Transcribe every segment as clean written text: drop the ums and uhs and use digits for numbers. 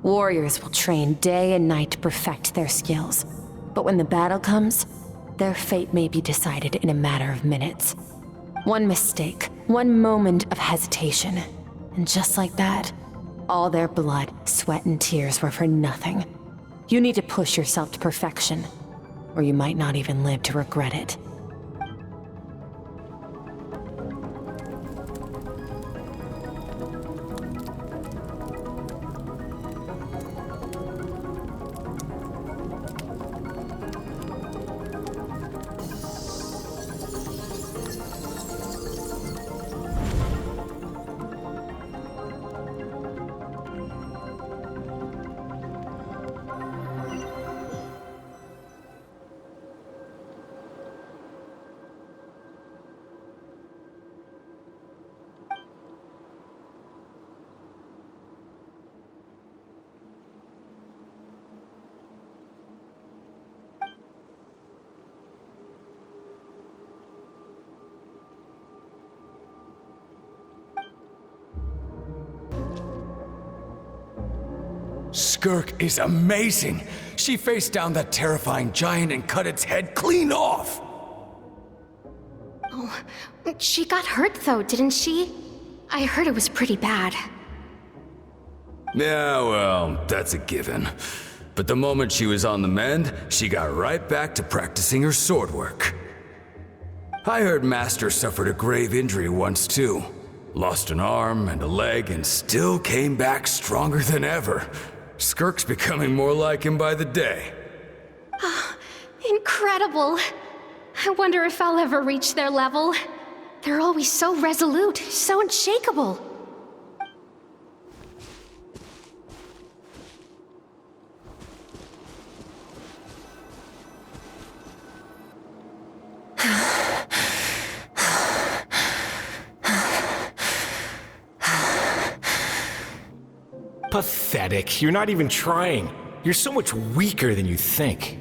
Warriors will train day and night to perfect their skills. But when the battle comes, their fate may be decided in a matter of minutes. One mistake, one moment of hesitation, and just like that, all their blood, sweat, and tears were for nothing. You need to push yourself to perfection, or you might not even live to regret it. Skirk is amazing! She faced down that terrifying giant and cut its head clean off! Oh, she got hurt though, didn't she? I heard it was pretty bad. Yeah, well, that's a given. But the moment she was on the mend, she got right back to practicing her sword work. I heard Master suffered a grave injury once too. Lost an arm and a leg and still came back stronger than ever. Skirk's becoming more like him by the day. Incredible! I wonder if I'll ever reach their level. They're always so resolute, so unshakable. Pathetic. You're not even trying. You're so much weaker than you think.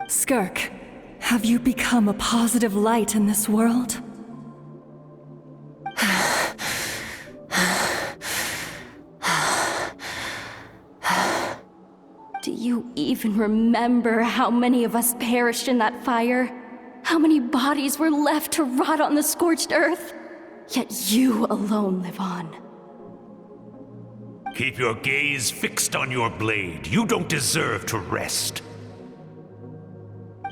Skirk, have you become a positive light in this world? Do you even remember how many of us perished in that fire? How many bodies were left to rot on the scorched earth? Yet you alone live on. Keep your gaze fixed on your blade. You don't deserve to rest.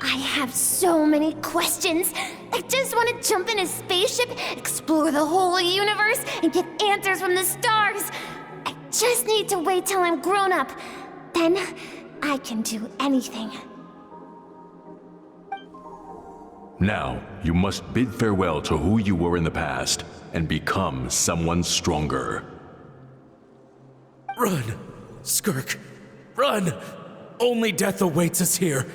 I have so many questions. I just want to jump in a spaceship, explore the whole universe, and get answers from the stars. I just need to wait till I'm grown up. Then I can do anything. Now, you must bid farewell to who you were in the past and become someone stronger. Run! Skirk! Run! Only death awaits us here.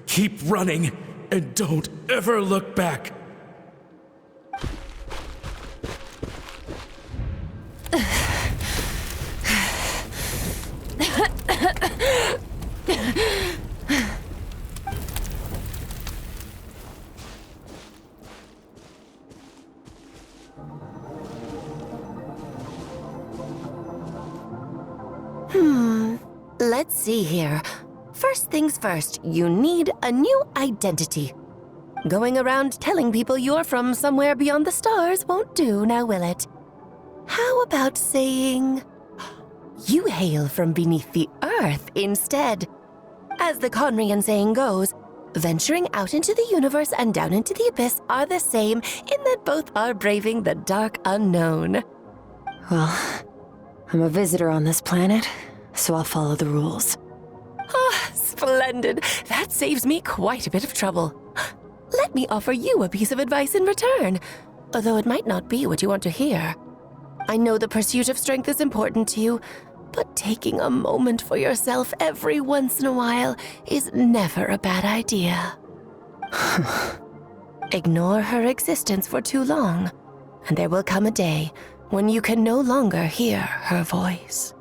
Keep running, and don't ever look back. Let's see here. First things first, you need a new identity. Going around telling people you're from somewhere beyond the stars won't do, now will it? How about saying you hail from beneath the earth instead? As the Conrian saying goes, venturing out into the universe and down into the abyss are the same in that both are braving the dark unknown. Well, I'm a visitor on this planet, so I'll follow the rules. Ah, splendid. That saves me quite a bit of trouble. Let me offer you a piece of advice in return, although it might not be what you want to hear. I know the pursuit of strength is important to you, but taking a moment for yourself every once in a while is never a bad idea. Ignore her existence for too long, and there will come a day when you can no longer hear her voice.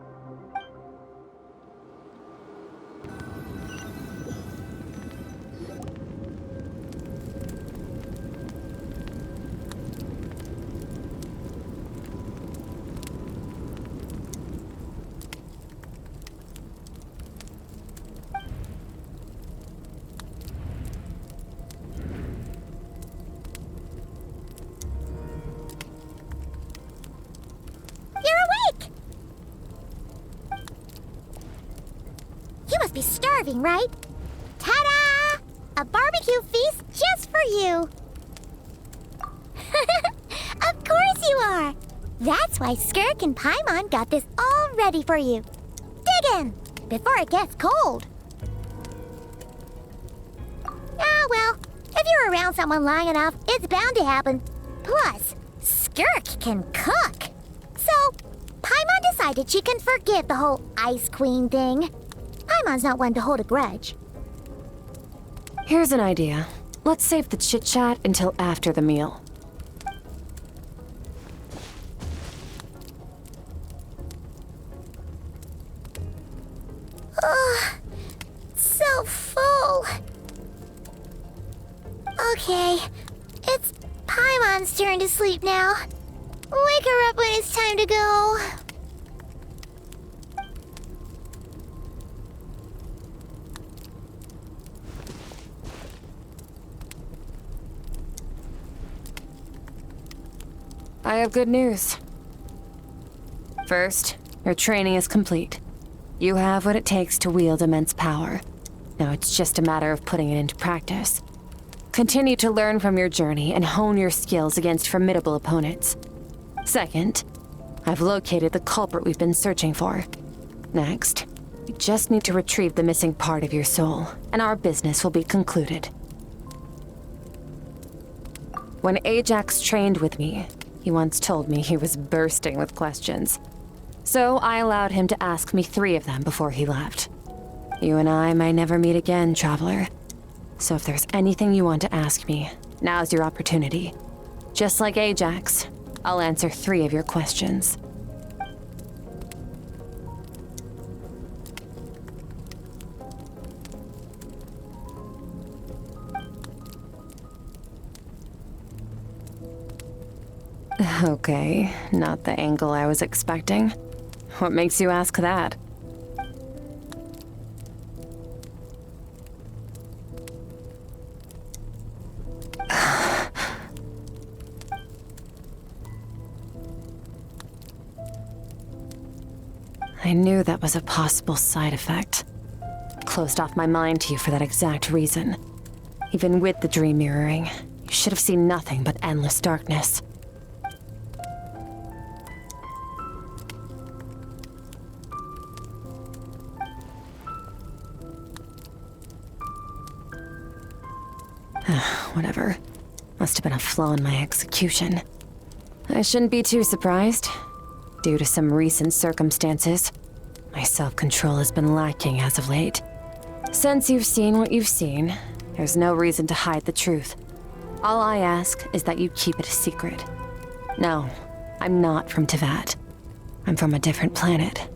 must be starving, right? Ta-da! A barbecue feast just for you! Of course you are! That's why Skirk and Paimon got this all ready for you. Dig in, before it gets cold. Ah, well, if you're around someone long enough, it's bound to happen. Plus, Skirk can cook. So, Paimon decided she can forgive the whole Ice Queen thing. Paimon's not one to hold a grudge. Here's an idea. Let's save the chit-chat until after the meal. Ugh, so full. Okay, it's Paimon's turn to sleep now. Wake her up when it's time to go. I have good news. First, your training is complete. You have what it takes to wield immense power. Now it's just a matter of putting it into practice. Continue to learn from your journey and hone your skills against formidable opponents. Second, I've located the culprit we've been searching for. Next, you just need to retrieve the missing part of your soul, and our business will be concluded. When Ajax trained with me, he once told me he was bursting with questions. So I allowed him to ask me 3 of them before he left. You and I may never meet again, Traveler. So if there's anything you want to ask me, now's your opportunity. Just like Ajax, I'll answer 3 of your questions. Okay, not the angle I was expecting. What makes you ask that? I knew that was a possible side effect. Closed off my mind to you for that exact reason. Even with the dream mirroring, you should have seen nothing but endless darkness. Whatever. Must have been a flaw in my execution. I shouldn't be too surprised. Due to some recent circumstances, my self-control has been lacking as of late. Since you've seen what you've seen, there's no reason to hide the truth. All I ask is that you keep it a secret. No, I'm not from Teyvat. I'm from a different planet.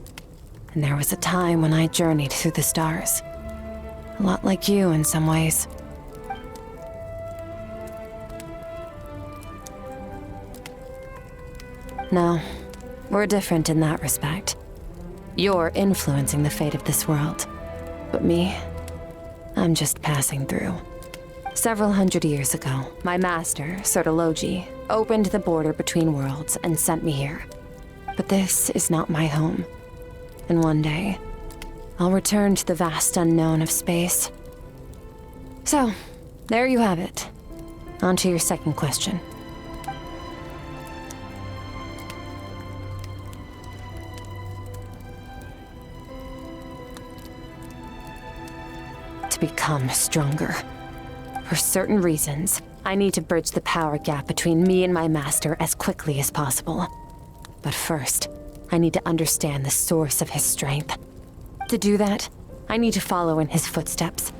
And there was a time when I journeyed through the stars. A lot like you in some ways. No, we're different in that respect. You're influencing the fate of this world. But me, I'm just passing through. Several hundred years ago, my master, Sertologi, opened the border between worlds and sent me here. But this is not my home. And one day, I'll return to the vast unknown of space. So, there you have it. On to your second question. To become stronger. For certain reasons, I need to bridge the power gap between me and my master as quickly as possible. But first, I need to understand the source of his strength. To do that, I need to follow in his footsteps,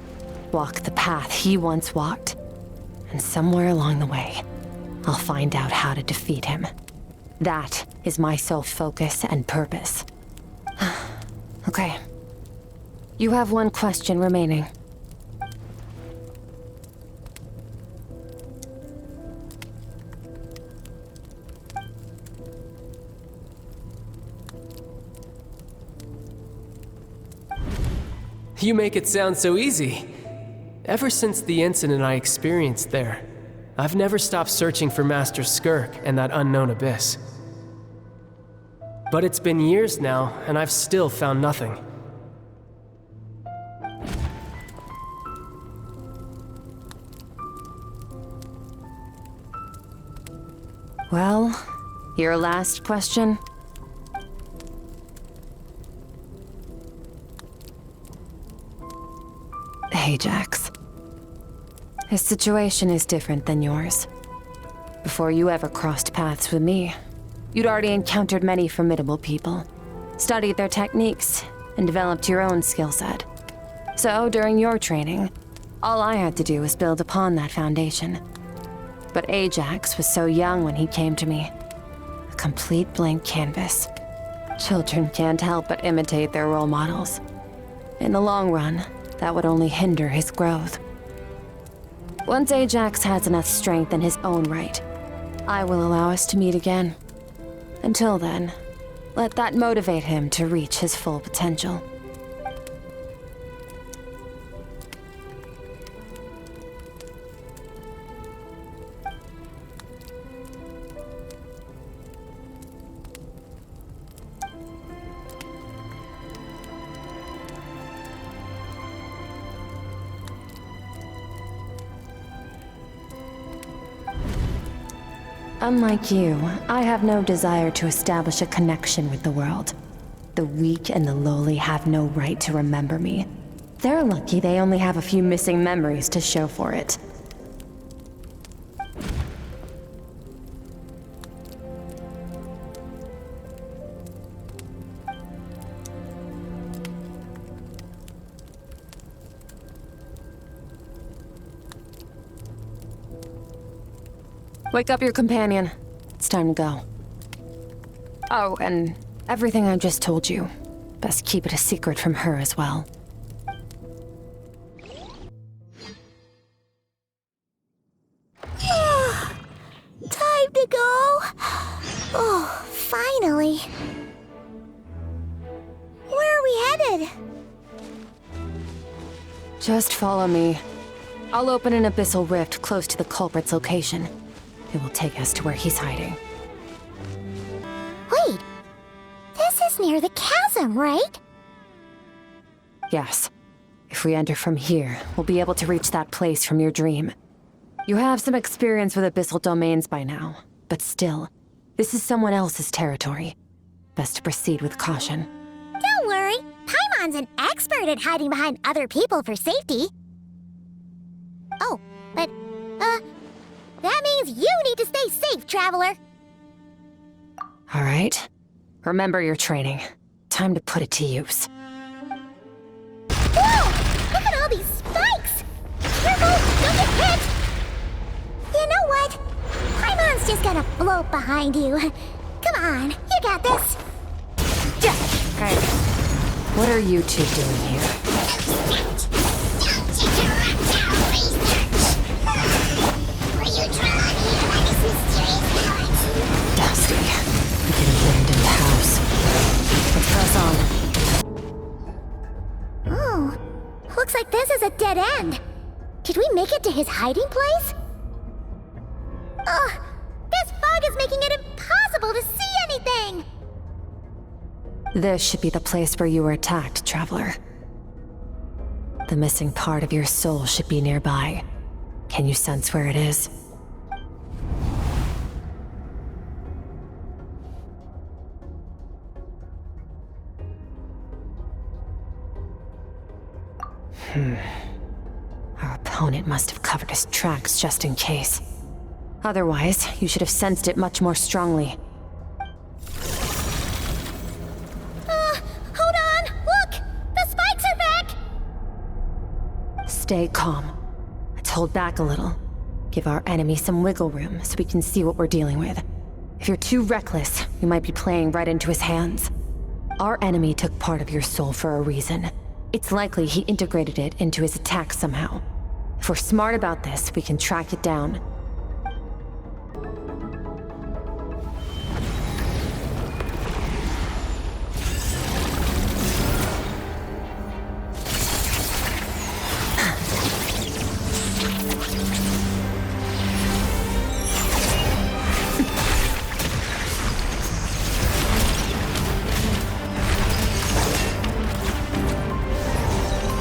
walk the path he once walked, and somewhere along the way, I'll find out how to defeat him. That is my sole focus and purpose. Okay. You have one question remaining. You make it sound so easy. Ever since the incident I experienced there, I've never stopped searching for Master Skirk and that unknown abyss. But it's been years now, and I've still found nothing. Well, your last question? Ajax. His situation is different than yours. Before you ever crossed paths with me, you'd already encountered many formidable people, studied their techniques, and developed your own skill set. So, during your training, all I had to do was build upon that foundation. But Ajax was so young when he came to me. A complete blank canvas. Children can't help but imitate their role models. In the long run, that would only hinder his growth. Once Ajax has enough strength in his own right, I will allow us to meet again. Until then, let that motivate him to reach his full potential. Unlike you, I have no desire to establish a connection with the world. The weak and the lowly have no right to remember me. They're lucky they only have a few missing memories to show for it. Wake up your companion. It's time to go. Oh, and everything I just told you. Best keep it a secret from her as well. Time to go. Oh, finally. Where are we headed? Just follow me. I'll open an abyssal rift close to the culprit's location. It will take us to where he's hiding. Wait. This is near the chasm, right? Yes. If we enter from here, we'll be able to reach that place from your dream. You have some experience with abyssal domains by now, but still, this is someone else's territory. Best to proceed with caution. Don't worry. Paimon's an expert at hiding behind other people for safety. Oh, but, that means you need to stay safe, traveler. All right. Remember your training. Time to put it to use. Whoa! Look at all these spikes! Careful! Don't get hit! You know what? Paimon's just gonna float behind you. Come on, you got this. Hey, what are you two doing here? Dusty. I'm getting wind in the house. Let's press on. Oh, looks like this is a dead end. Did we make it to his hiding place? Ugh, this fog is making it impossible to see anything! This should be the place where you were attacked, traveler. The missing part of your soul should be nearby. Can you sense where it is? Our opponent must have covered his tracks just in case. Otherwise, you should have sensed it much more strongly. Hold on! Look! The spikes are back! Stay calm. Let's hold back a little. Give our enemy some wiggle room so we can see what we're dealing with. If you're too reckless, we might be playing right into his hands. Our enemy took part of your soul for a reason. It's likely he integrated it into his attack somehow. If we're smart about this, we can track it down.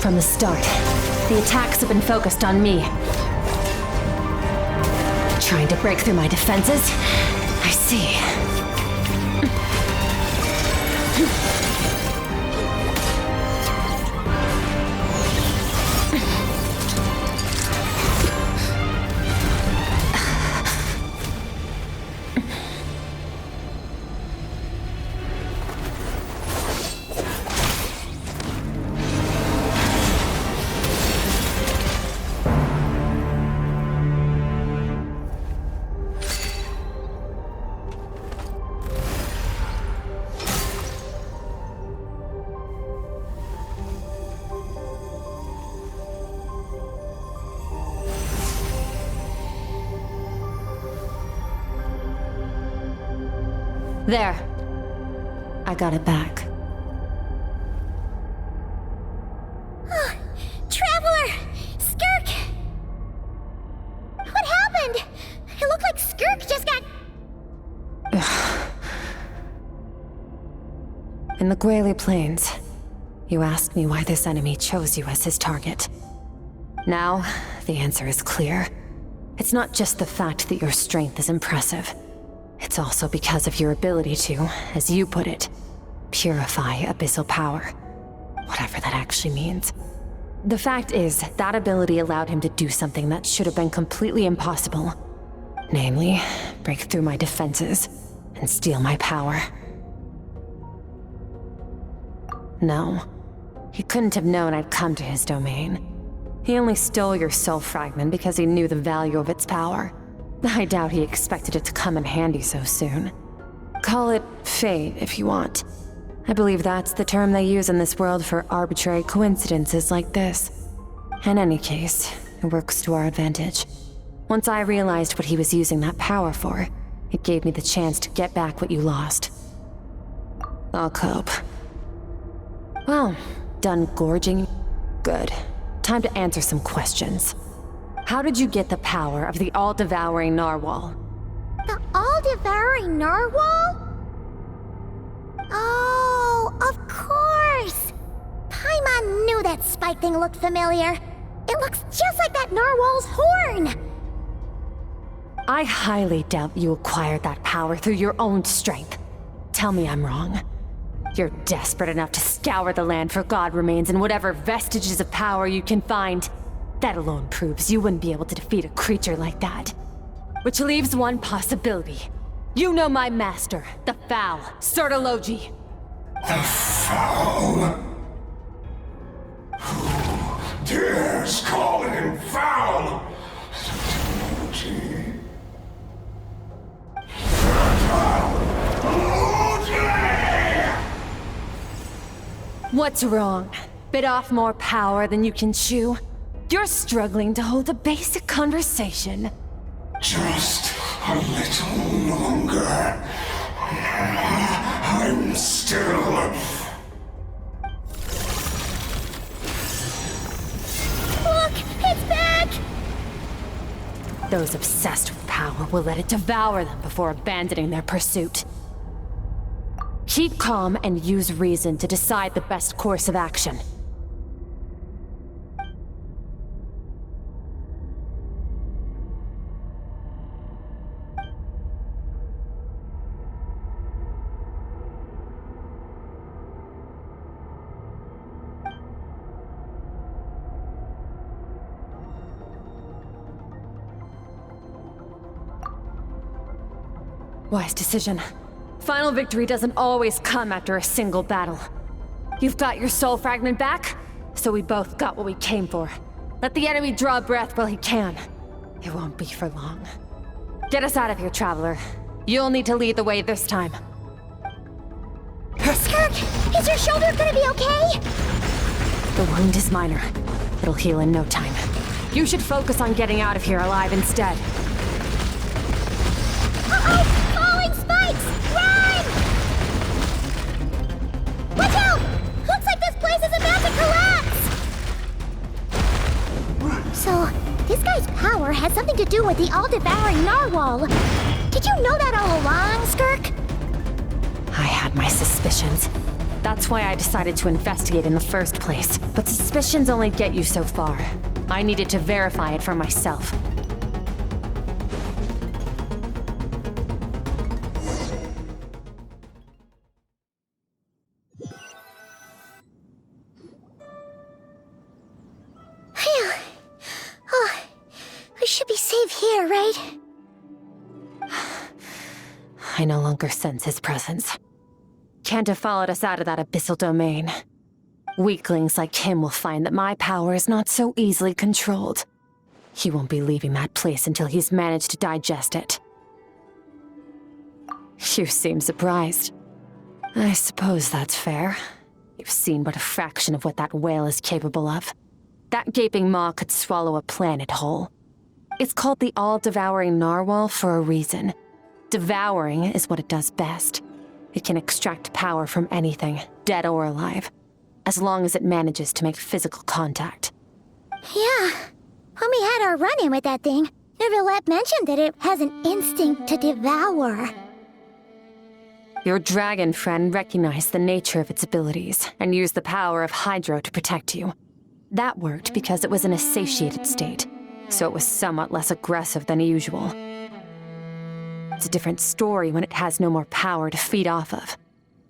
From the start, the attacks have been focused on me. Trying to break through my defenses? I see. There. I got it back. Traveler! Skirk! What happened? It looked like Skirk just got... In the Grayley Plains, you asked me why this enemy chose you as his target. Now, the answer is clear. It's not just the fact that your strength is impressive. It's also because of your ability to, as you put it, purify abyssal power. Whatever that actually means. The fact is, that ability allowed him to do something that should have been completely impossible. Namely, break through my defenses and steal my power. No, he couldn't have known I'd come to his domain. He only stole your soul fragment because he knew the value of its power. I doubt he expected it to come in handy so soon. Call it fate if you want. I believe that's the term they use in this world for arbitrary coincidences like this. In any case, it works to our advantage. Once I realized what he was using that power for, it gave me the chance to get back what you lost. I'll cope. Well, done gorging? Good. Time to answer some questions. How did you get the power of the all-devouring narwhal? The all-devouring narwhal? Oh, of course! Paimon knew that spike thing looked familiar. It looks just like that narwhal's horn! I highly doubt you acquired that power through your own strength. Tell me I'm wrong. You're desperate enough to scour the land for god remains and whatever vestiges of power you can find. That alone proves you wouldn't be able to defeat a creature like that. Which leaves one possibility. You know my master, the Foul, Sertologi. The Foul? Who dares call him Foul? Sertologi. What's wrong? Bit off more power than you can chew? You're struggling to hold a basic conversation. Just a little longer. I'm still... Look! It's back! Those obsessed with power will let it devour them before abandoning their pursuit. Keep calm and use reason to decide the best course of action. Wise decision. Final victory doesn't always come after a single battle. You've got your soul fragment back, so we both got what we came for. Let the enemy draw breath while he can. It won't be for long. Get us out of here, Traveler. You'll need to lead the way this time. Skirk, is your shoulder gonna be okay? The wound is minor. It'll heal in no time. You should focus on getting out of here alive instead. Uh-oh! Falling spikes! Run! Watch out! Looks like this place is about to collapse! So, this guy's power has something to do with the all-devouring narwhal. Did you know that all along, Skirk? I had my suspicions. That's why I decided to investigate in the first place. But suspicions only get you so far. I needed to verify it for myself. should be safe here, right? I no longer sense his presence. Can't have followed us out of that abyssal domain. Weaklings like him will find that my power is not so easily controlled. He won't be leaving that place until he's managed to digest it. You seem surprised. I suppose that's fair. You've seen but a fraction of what that whale is capable of. That gaping maw could swallow a planet whole. It's called the all-devouring narwhal for a reason. Devouring is what it does best. It can extract power from anything, dead or alive, as long as it manages to make physical contact. Yeah. When we had our run-in with that thing, Neverlet mentioned that it has an instinct to devour. Your dragon friend recognized the nature of its abilities and used the power of Hydro to protect you. That worked because it was in a satiated state, so it was somewhat less aggressive than usual. It's a different story when it has no more power to feed off of.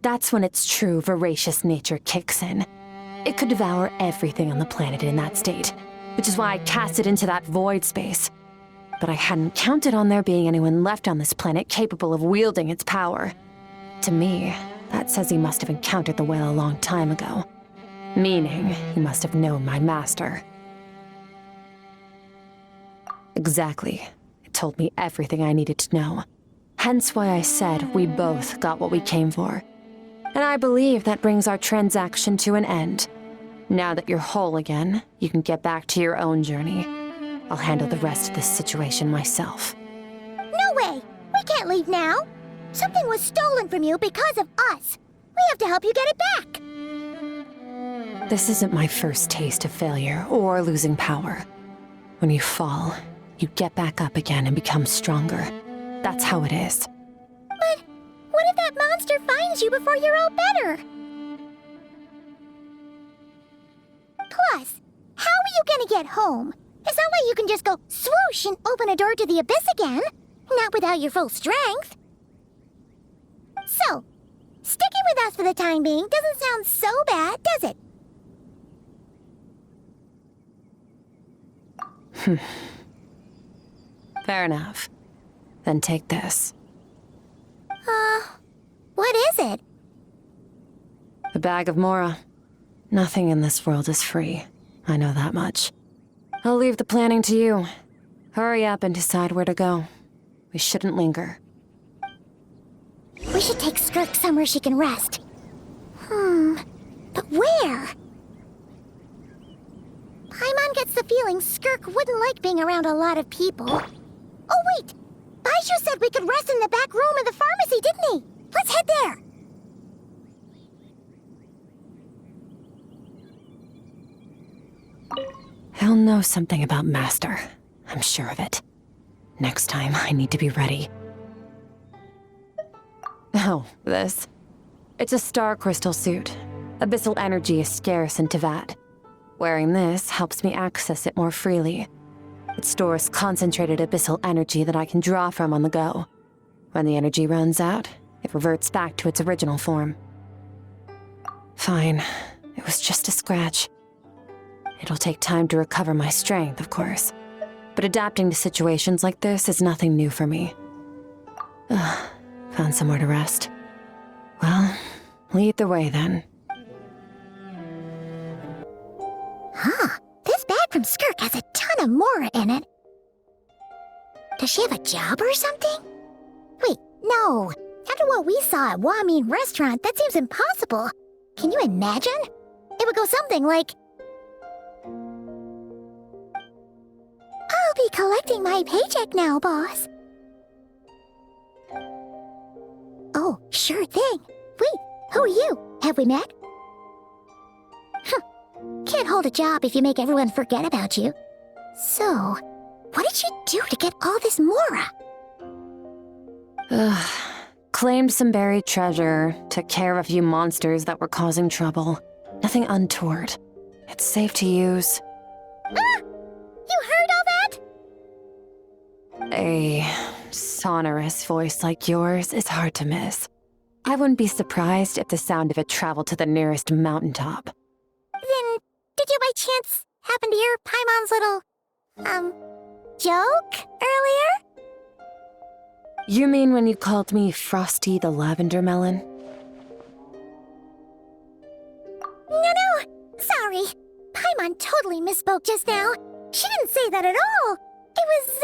That's when its true voracious nature kicks in. It could devour everything on the planet in that state, which is why I cast it into that void space. But I hadn't counted on there being anyone left on this planet capable of wielding its power. To me, that says he must have encountered the whale a long time ago. Meaning, he must have known my master. Exactly. It told me everything I needed to know. Hence why I said we both got what we came for. And I believe that brings our transaction to an end. Now that you're whole again, you can get back to your own journey. I'll handle the rest of this situation myself. No way! We can't leave now! Something was stolen from you because of us! We have to help you get it back! This isn't my first taste of failure or losing power. When you fall, you get back up again and become stronger. That's how it is. But what if that monster finds you before you're all better? Plus, how are you gonna get home? It's not like you can just go swoosh and open a door to the abyss again. Not without your full strength. So, sticking with us for the time being doesn't sound so bad, does it? Fair enough. Then take this. What is it? A bag of Mora. Nothing in this world is free. I know that much. I'll leave the planning to you. Hurry up and decide where to go. We shouldn't linger. We should take Skirk somewhere she can rest. But where? Paimon gets the feeling Skirk wouldn't like being around a lot of people. Oh wait! Baizhu said we could rest in the back room of the pharmacy, didn't he? Let's head there! He'll know something about Master. I'm sure of it. Next time, I need to be ready. Oh, this. It's a star crystal suit. Abyssal energy is scarce in Tevat. Wearing this helps me access it more freely. It stores concentrated abyssal energy that I can draw from on the go. When the energy runs out, it reverts back to its original form. Fine. It was just a scratch. It'll take time to recover my strength, of course. But adapting to situations like this is nothing new for me. Found somewhere to rest. Well, lead the way then. This bag from Skirk has a ton of Mora in it. Does she have a job or something? Wait, no. After what we saw at Wamin Restaurant, that seems impossible. Can you imagine? It would go something like... I'll be collecting my paycheck now, boss. Oh, sure thing. Wait, who are you? Have we met? Can't hold a job if you make everyone forget about you. So, what did she do to get all this Mora? Claimed some buried treasure, took care of a few monsters that were causing trouble. Nothing untoward. It's safe to use. You heard all that? A sonorous voice like yours is hard to miss. I wouldn't be surprised if the sound of it traveled to the nearest mountaintop. Then, did you by chance happen to hear Paimon's little, joke earlier? You mean when you called me Frosty the Lavender Melon? No, sorry. Paimon totally misspoke just now. She didn't say that at all. It was,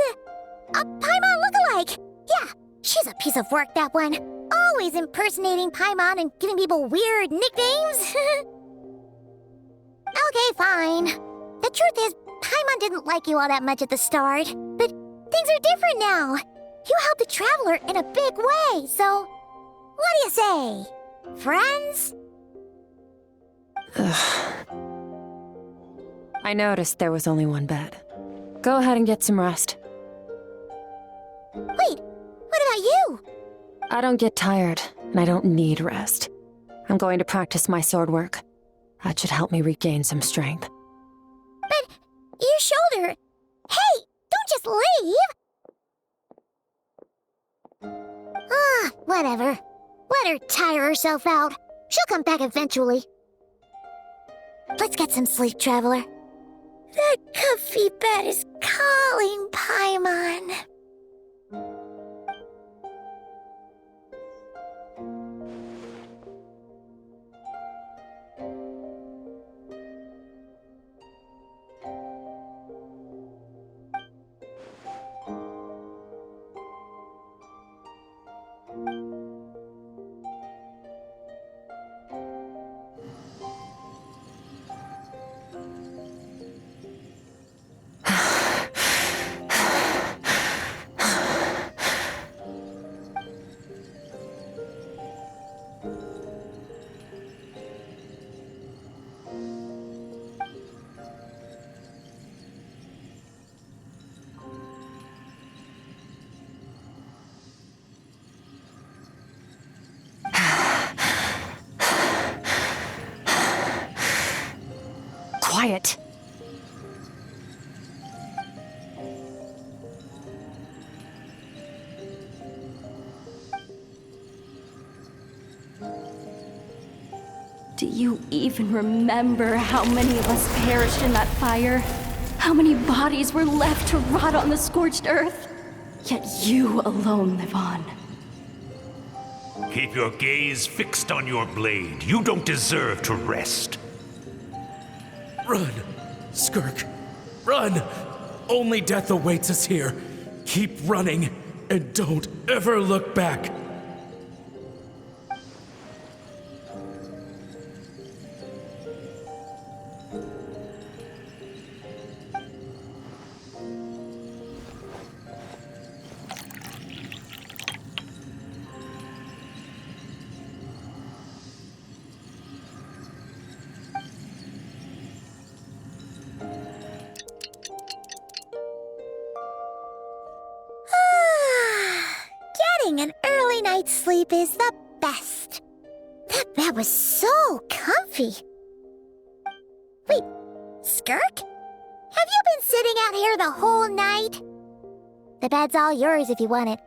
a Paimon lookalike. Yeah, she's a piece of work, that one. Always impersonating Paimon and giving people weird nicknames. Okay, fine. The truth is, Paimon didn't like you all that much at the start. But things are different now. You helped the Traveler in a big way, so... What do you say? Friends? Ugh. I noticed there was only one bed. Go ahead and get some rest. Wait, what about you? I don't get tired, and I don't need rest. I'm going to practice my sword work. That should help me regain some strength. But your shoulder... Hey, don't just leave! Whatever. Let her tire herself out. She'll come back eventually. Let's get some sleep, Traveler. That comfy bed is calling, Paimon. Quiet. Do you even remember how many of us perished in that fire? How many bodies were left to rot on the scorched earth? Yet you alone live on. Keep your gaze fixed on your blade. You don't deserve to rest. Run, Skirk. Run! Only death awaits us here. Keep running, and don't ever look back. An early night's sleep is the best. That bed was so comfy. Wait, Skirk? Have you been sitting out here the whole night? The bed's all yours if you want it.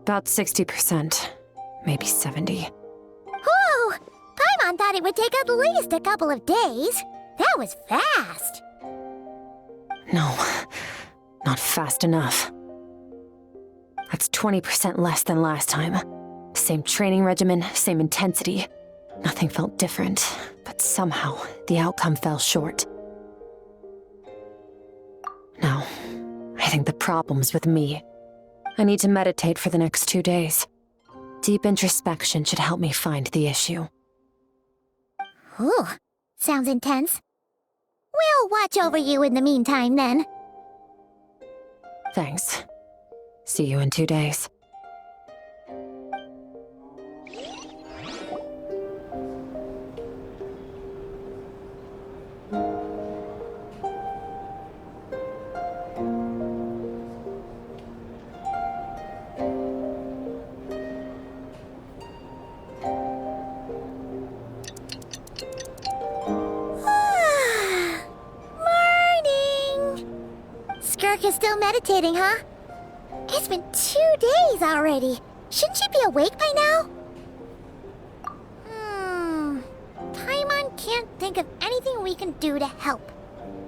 About 60%, maybe 70. Whoa! Paimon thought it would take at least a couple of days. That was fast. No, not fast enough. That's 20% less than last time. Same training regimen, same intensity. Nothing felt different, but somehow the outcome fell short. No, I think the problem's with me. I need to meditate for the next 2 days. Deep introspection should help me find the issue. Ooh, sounds intense. We'll watch over you in the meantime, then. Thanks. See you in 2 days. Skirk is still meditating, huh? It's been 2 days already. Shouldn't she be awake by now? Paimon can't think of anything we can do to help.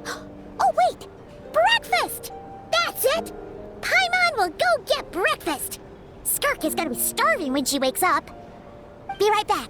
Oh, wait! Breakfast! That's it! Paimon will go get breakfast! Skirk is gonna be starving when she wakes up. Be right back.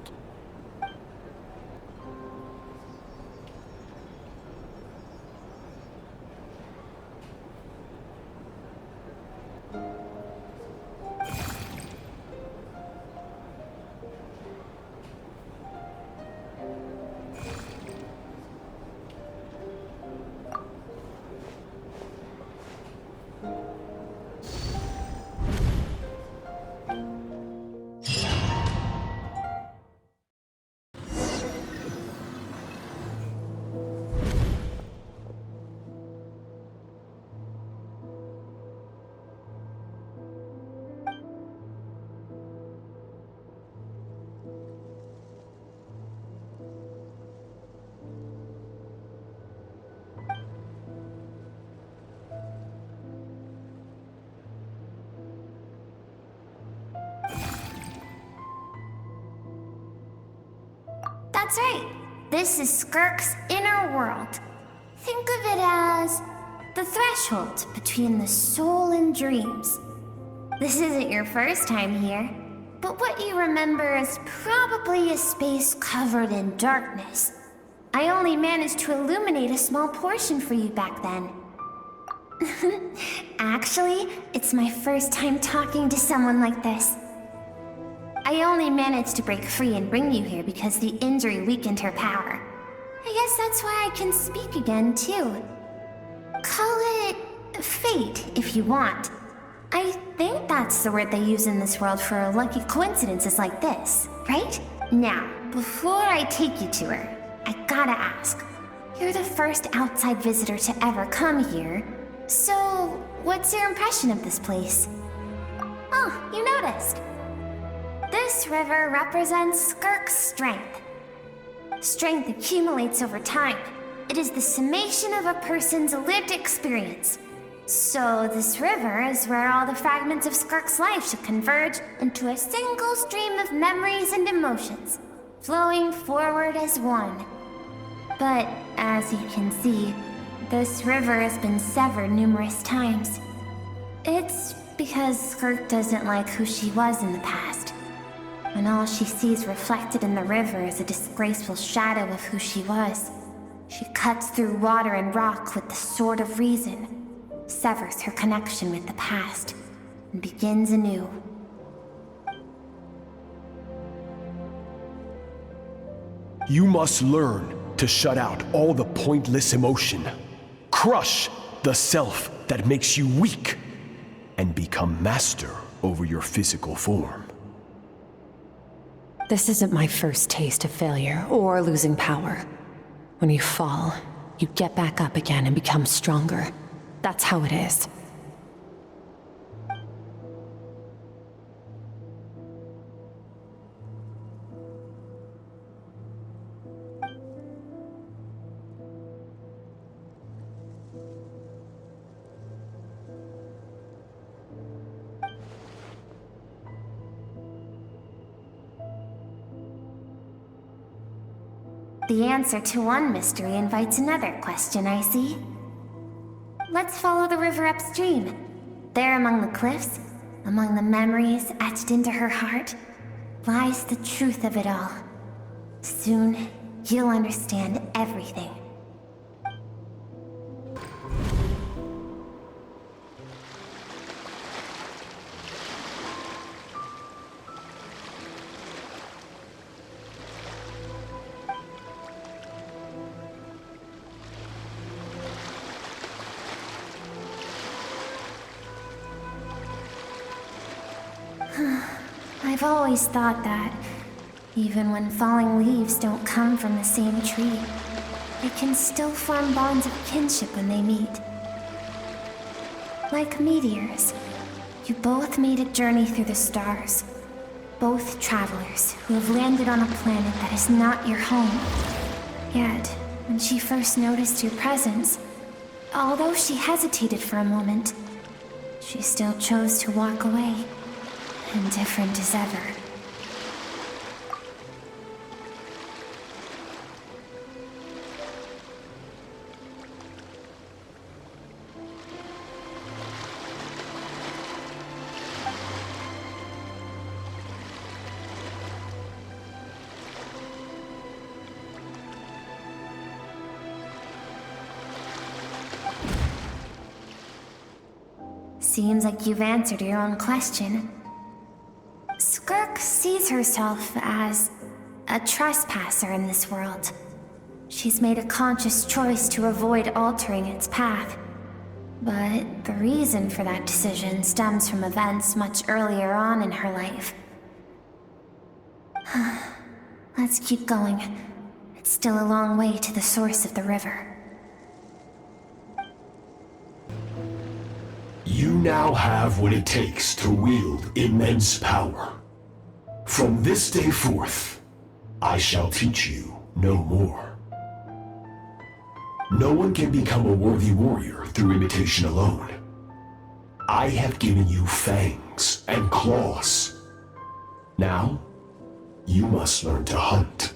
That's right. This is Skirk's inner world. Think of it as the threshold between the soul and dreams. This isn't your first time here, but what you remember is probably a space covered in darkness. I only managed to illuminate a small portion for you back then. Actually, it's my first time talking to someone like this. I only managed to break free and bring you here because the injury weakened her power. I guess that's why I can speak again, too. Call it fate, if you want. I think that's the word they use in this world for lucky coincidences like this, right? Now, before I take you to her, I gotta ask. You're the first outside visitor to ever come here, so what's your impression of this place? Oh, you noticed. This river represents Skirk's strength. Strength accumulates over time. It is the summation of a person's lived experience. So this river is where all the fragments of Skirk's life should converge into a single stream of memories and emotions, flowing forward as one. But as you can see, this river has been severed numerous times. It's because Skirk doesn't like who she was in the past. And all she sees reflected in the river is a disgraceful shadow of who she was. She cuts through water and rock with the sword of reason, severs her connection with the past, and begins anew. You must learn to shut out all the pointless emotion. Crush the self that makes you weak, and become master over your physical form. This isn't my first taste of failure or losing power. When you fall, you get back up again and become stronger. That's how it is. The answer to one mystery invites another question, I see. Let's follow the river upstream. There among the cliffs, among the memories etched into her heart, lies the truth of it all. Soon, you'll understand everything. I've always thought that, even when falling leaves don't come from the same tree, they can still form bonds of kinship when they meet. Like meteors, you both made a journey through the stars. Both travelers who have landed on a planet that is not your home. Yet, when she first noticed your presence, although she hesitated for a moment, she still chose to walk away. Indifferent as ever. Seems like you've answered your own question. Skirk sees herself as a trespasser in this world. She's made a conscious choice to avoid altering its path. But the reason for that decision stems from events much earlier on in her life. Let's keep going. It's still a long way to the source of the river. You now have what it takes to wield immense power. From this day forth, I shall teach you no more. No one can become a worthy warrior through imitation alone. I have given you fangs and claws. Now, you must learn to hunt.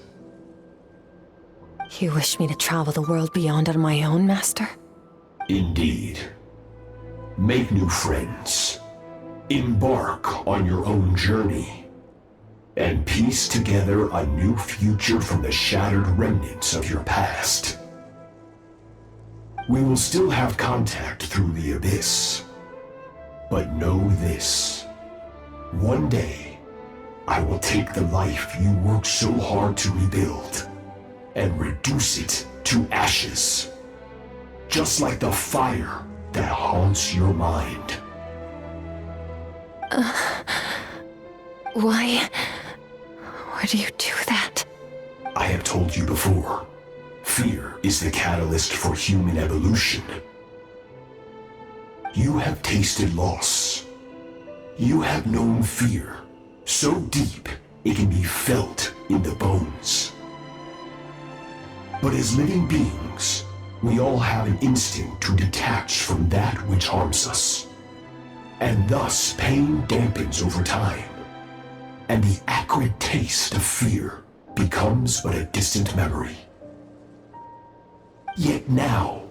You wish me to travel the world beyond on my own, Master? Indeed. Make new friends. Embark on your own journey. And piece together a new future from the shattered remnants of your past. We will still have contact through the abyss. But know this. One day, I will take the life you worked so hard to rebuild and reduce it to ashes. Just like the fire that haunts your mind. Why do you do that? I have told you before. Fear is the catalyst for human evolution. You have tasted loss. You have known fear so deep it can be felt in the bones. But as living beings, we all have an instinct to detach from that which harms us. And thus pain dampens over time, and the acrid taste of fear becomes but a distant memory. Yet now,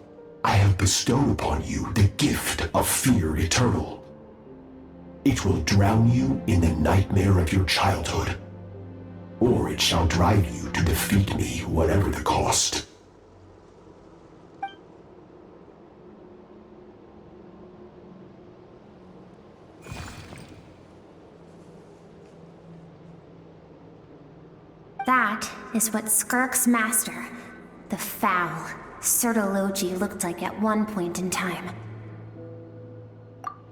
I have bestowed upon you the gift of fear eternal. It will drown you in the nightmare of your childhood, or it shall drive you to defeat me, whatever the cost. That is what Skirk's master, the foul Sertologi, looked like at one point in time.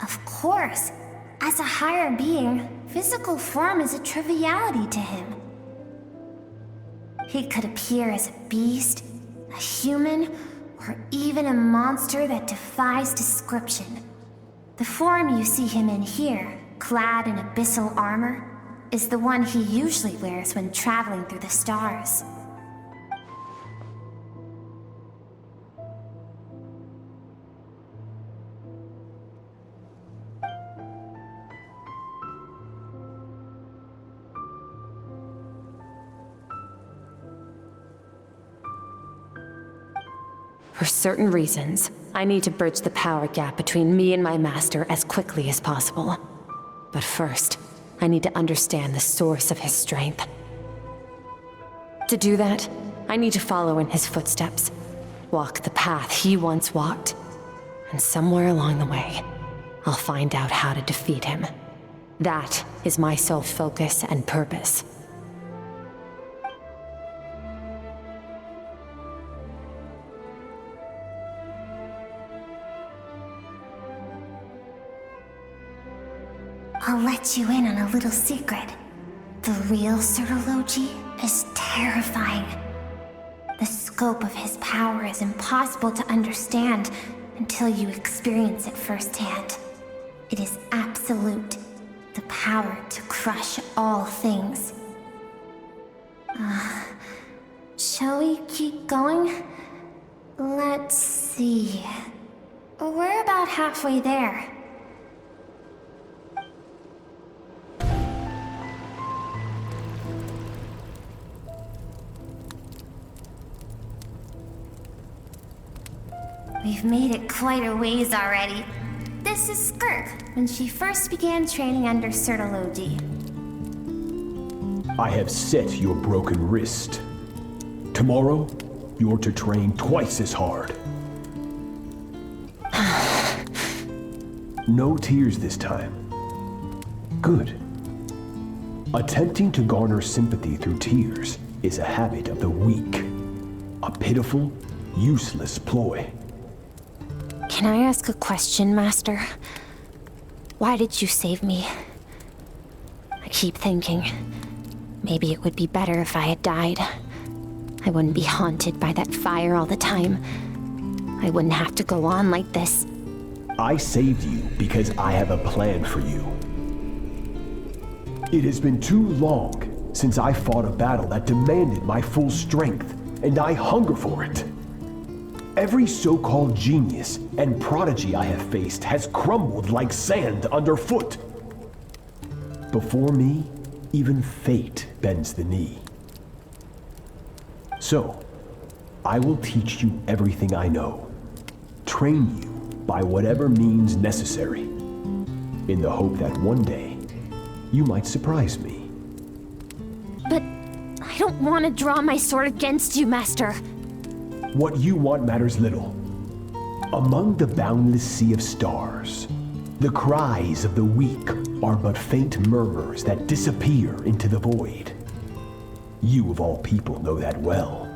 Of course, as a higher being, physical form is a triviality to him. He could appear as a beast, a human, or even a monster that defies description. The form you see him in here, clad in abyssal armor, is the one he usually wears when traveling through the stars. For certain reasons, I need to bridge the power gap between me and my master as quickly as possible. But first, I need to understand the source of his strength. To do that, I need to follow in his footsteps, walk the path he once walked, and somewhere along the way, I'll find out how to defeat him. That is my sole focus and purpose. I'll let you in on a little secret. The real Sertologi is terrifying. The scope of his power is impossible to understand until you experience it firsthand. It is absolute, the power to crush all things. Shall we keep going? Let's see. We're about halfway there. We've made it quite a ways already. This is Skirk, when she first began training under Sertologi. I have set your broken wrist. Tomorrow, you're to train twice as hard. No tears this time. Good. Attempting to garner sympathy through tears is a habit of the weak. A pitiful, useless ploy. Can I ask a question, Master? Why did you save me? I keep thinking, maybe it would be better if I had died. I wouldn't be haunted by that fire all the time. I wouldn't have to go on like this. I saved you because I have a plan for you. It has been too long since I fought a battle that demanded my full strength, and I hunger for it. Every so-called genius and prodigy I have faced has crumbled like sand underfoot. Before me, even fate bends the knee. So, I will teach you everything I know, train you by whatever means necessary, in the hope that one day, you might surprise me. But I don't want to draw my sword against you, Master. What you want matters little. Among the boundless sea of stars, the cries of the weak are but faint murmurs that disappear into the void. You of all people know that well.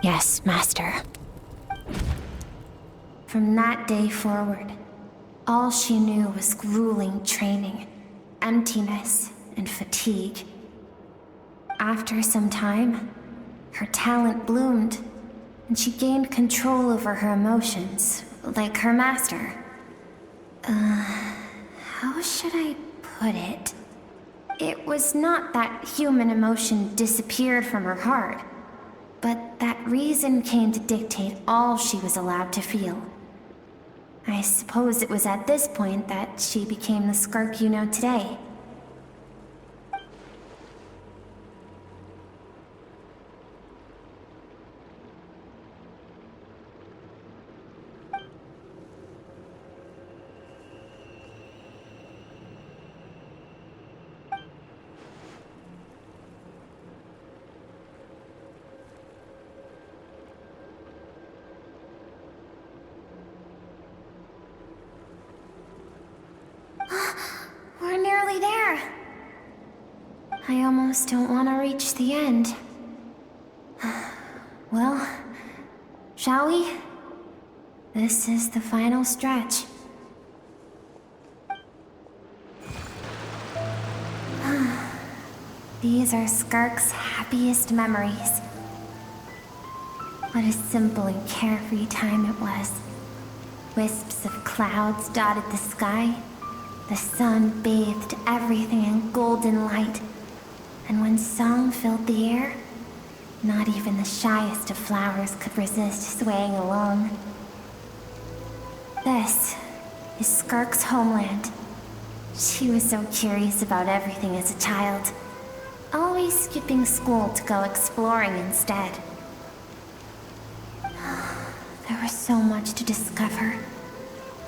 Yes, Master. From that day forward, all she knew was grueling training, emptiness, and fatigue. After some time, her talent bloomed, and she gained control over her emotions, like her master. How should I put it? It was not that human emotion disappeared from her heart, but that reason came to dictate all she was allowed to feel. I suppose it was at this point that she became the Skirk you know today. We're nearly there. I almost don't want to reach the end. Well, shall we? This is the final stretch. These are Skirk's happiest memories. What a simple and carefree time it was. Wisps of clouds dotted the sky. The sun bathed everything in golden light. And when song filled the air, not even the shyest of flowers could resist swaying along. This is Skirk's homeland. She was so curious about everything as a child, always skipping school to go exploring instead. There was so much to discover.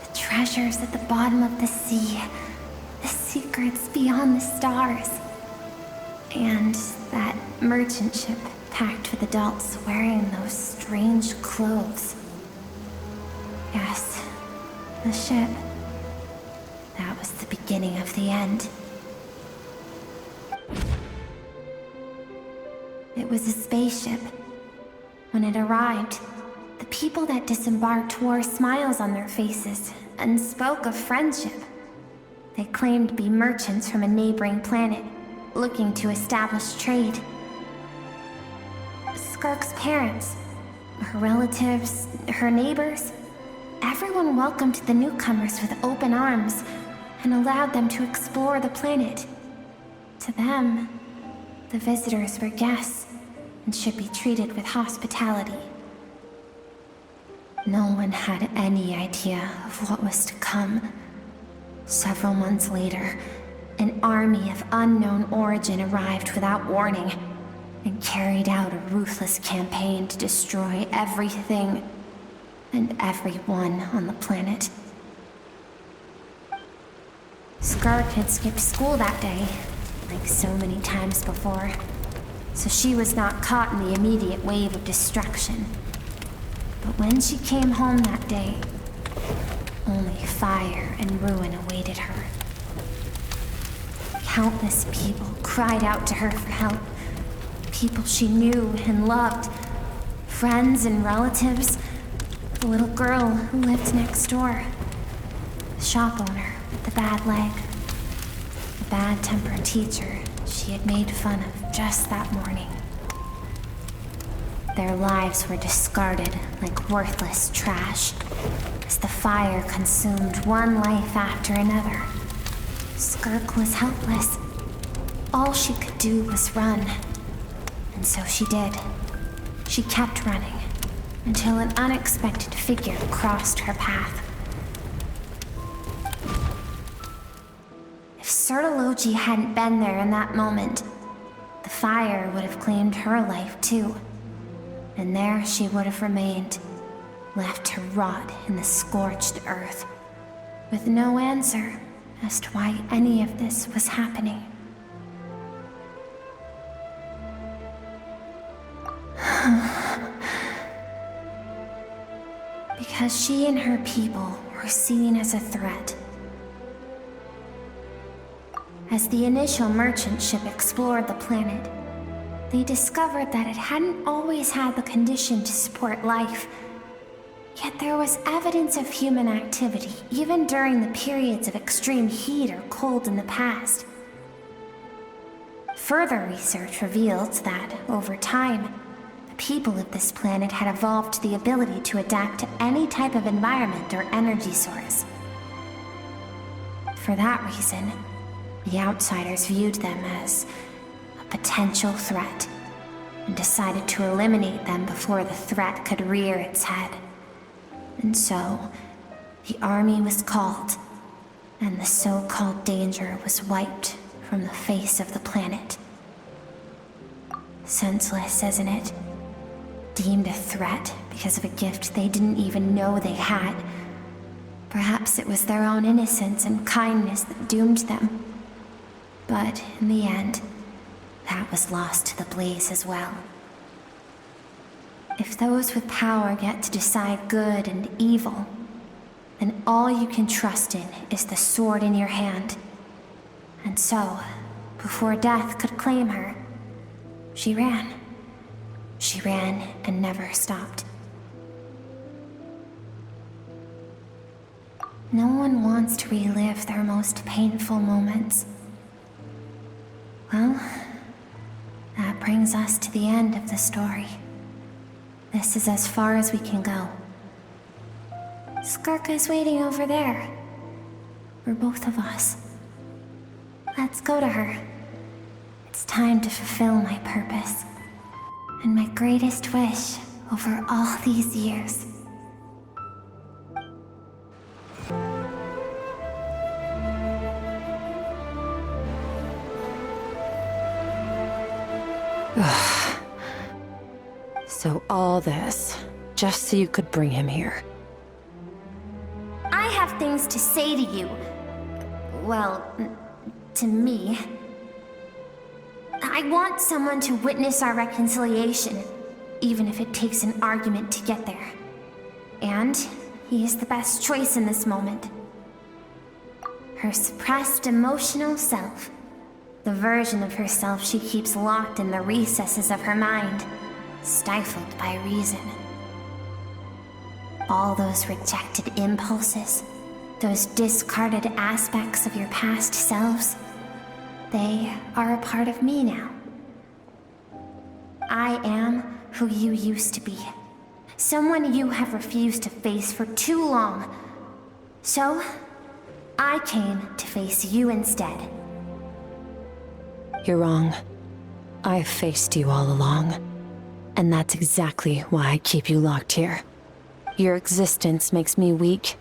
The treasures at the bottom of the sea, the secrets beyond the stars, and that merchant ship packed with adults wearing those strange clothes. Yes, the ship. That was the beginning of the end. It was a spaceship. When it arrived, the people that disembarked wore smiles on their faces and spoke of friendship. They claimed to be merchants from a neighboring planet, looking to establish trade. Skirk's parents, her relatives, her neighbors, everyone welcomed the newcomers with open arms and allowed them to explore the planet. To them, the visitors were guests and should be treated with hospitality. No one had any idea of what was to come. Several months later, an army of unknown origin arrived without warning and carried out a ruthless campaign to destroy everything and everyone on the planet. Skirk had skipped school that day, like so many times before, so she was not caught in the immediate wave of destruction. But when she came home that day, Only fire and ruin awaited her. Countless people cried out to her for help. People she knew and loved. Friends and relatives. The little girl who lived next door. The shop owner with the bad leg. The bad-tempered teacher she had made fun of just that morning. Their lives were discarded like worthless trash as the fire consumed one life after another. Skirk was helpless. All she could do was run. And so she did. She kept running until an unexpected figure crossed her path. If Sertology hadn't been there in that moment, the fire would have claimed her life too. And there she would have remained, left to rot in the scorched earth, with no answer as to why any of this was happening. Because she and her people were seen as a threat. As the initial merchant ship explored the planet, they discovered that it hadn't always had the condition to support life. Yet there was evidence of human activity, even during the periods of extreme heat or cold in the past. Further research revealed that, over time, the people of this planet had evolved the ability to adapt to any type of environment or energy source. For that reason, the outsiders viewed them as a potential threat and decided to eliminate them before the threat could rear its head. And so, the army was called, and the so-called danger was wiped from the face of the planet. Senseless, isn't it? Deemed a threat because of a gift they didn't even know they had. Perhaps it was their own innocence and kindness that doomed them. But in the end, that was lost to the blaze as well. If those with power get to decide good and evil, then all you can trust in is the sword in your hand. And so, before death could claim her, she ran. She ran and never stopped. No one wants to relive their most painful moments. Well, that brings us to the end of the story. This is as far as we can go. Skirk is waiting over there. For both of us. Let's go to her. It's time to fulfill my purpose. And my greatest wish over all these years. So all this, just so you could bring him here. I have things to say to you. Well, to me. I want someone to witness our reconciliation, even if it takes an argument to get there. And he is the best choice in this moment. Her suppressed emotional self. The version of herself she keeps locked in the recesses of her mind, stifled by reason. All those rejected impulses, those discarded aspects of your past selves, they are a part of me now. I am who you used to be. Someone you have refused to face for too long. So, I came to face you instead. You're wrong. I've faced you all along. And that's exactly why I keep you locked here. Your existence makes me weak.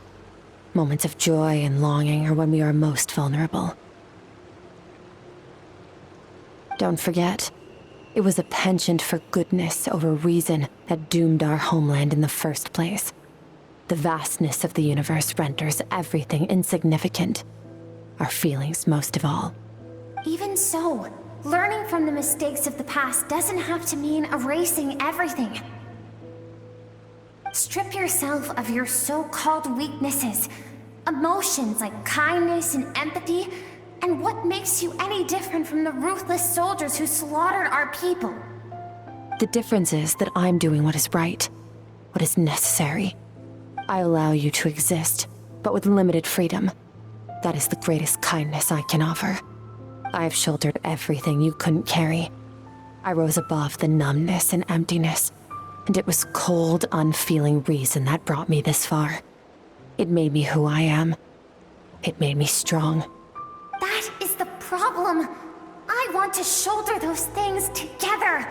Moments of joy and longing are when we are most vulnerable. Don't forget, it was a penchant for goodness over reason that doomed our homeland in the first place. The vastness of the universe renders everything insignificant. Our feelings most of all. Even so, learning from the mistakes of the past doesn't have to mean erasing everything. Strip yourself of your so-called weaknesses, Emotions like kindness and empathy, and what makes you any different from the ruthless soldiers who slaughtered our people? The difference is that I'm doing what is right, what is necessary. I allow you to exist, but with limited freedom. That is the greatest kindness I can offer. I have shouldered everything you couldn't carry. I rose above the numbness and emptiness, and it was cold, unfeeling reason that brought me this far. It made me who I am. It made me strong. That is the problem. I want to shoulder those things together.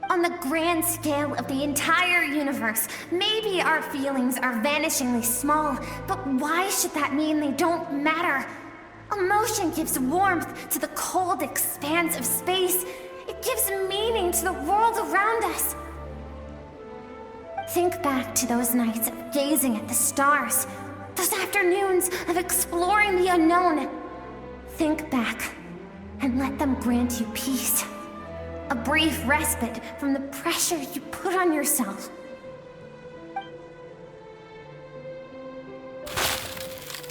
On the grand scale of the entire universe, maybe our feelings are vanishingly small, but why should that mean they don't matter? Emotion gives warmth to the cold expanse of space. It gives meaning to the world around us. Think back to those nights of gazing at the stars, those afternoons of exploring the unknown. Think back and let them grant you peace. A brief respite from the pressure you put on yourself.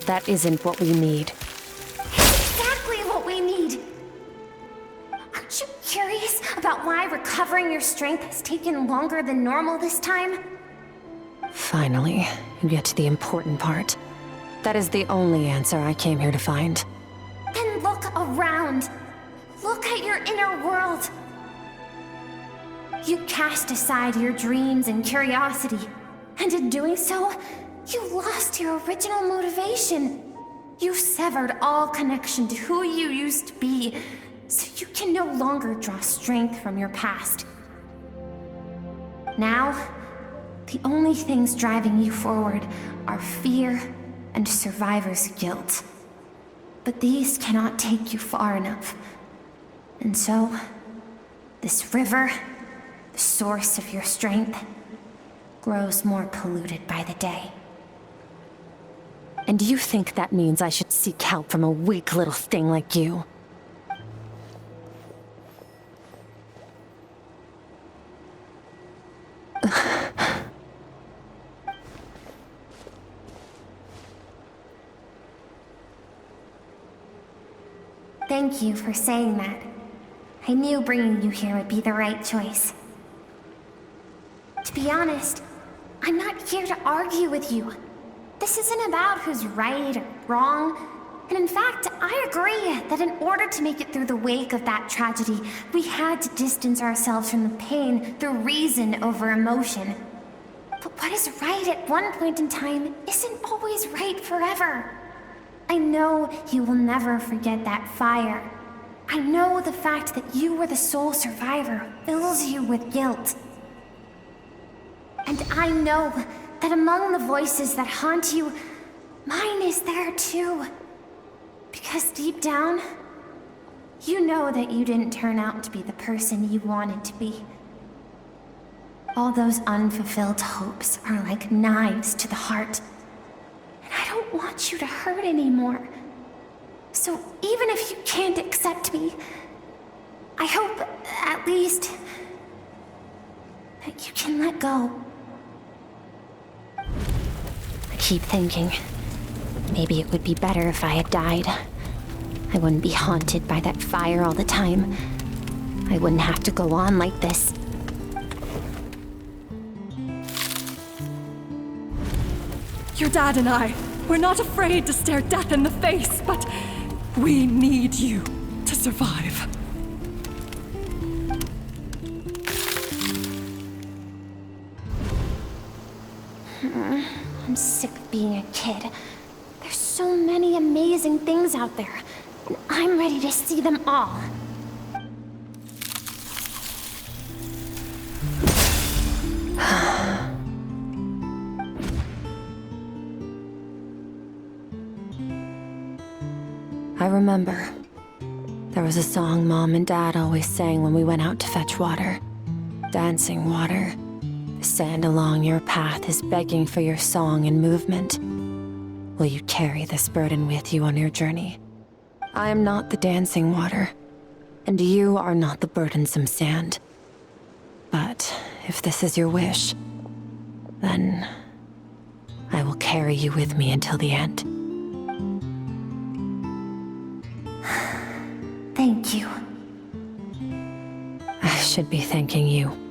That isn't what we need. Exactly what we need! Aren't you curious about why recovering your strength has taken longer than normal this time? Finally, you get to the important part. That is the only answer I came here to find. Then look around. Look at your inner world. You cast aside your dreams and curiosity, and in doing so, you lost your original motivation. You severed all connection to who you used to be, so you can no longer draw strength from your past. Now, the only things driving you forward are fear and survivor's guilt. But these cannot take you far enough. And so, this river, the source of your strength, grows more polluted by the day. And you think that means I should seek help from a weak little thing like you? Thank you for saying that. I knew bringing you here would be the right choice. To be honest, I'm not here to argue with you. This isn't about who's right or wrong. And in fact, I agree that in order to make it through the wake of that tragedy, we had to distance ourselves from the pain through reason over emotion. But what is right at one point in time isn't always right forever. I know you will never forget that fire. I know the fact that you were the sole survivor fills you with guilt. And I know that among the voices that haunt you, mine is there too. Because deep down, you know that you didn't turn out to be the person you wanted to be. All those unfulfilled hopes are like knives to the heart. And I don't want you to hurt anymore. So even if you can't accept me, I hope, at least, that you can let go. I keep thinking, maybe it would be better if I had died. I wouldn't be haunted by that fire all the time. I wouldn't have to go on like this. Your dad and I, we're not afraid to stare death in the face, but we need you to survive. I'm sick of being a kid. There's so many amazing things out there, and I'm ready to see them all. I remember. There was a song Mom and Dad always sang when we went out to fetch water. Dancing water. The sand along your path is begging for your song and movement. Will you carry this burden with you on your journey? I am not the dancing water, and you are not the burdensome sand. But if this is your wish, then I will carry carry you with me until the end. Thank you. I should be thanking you.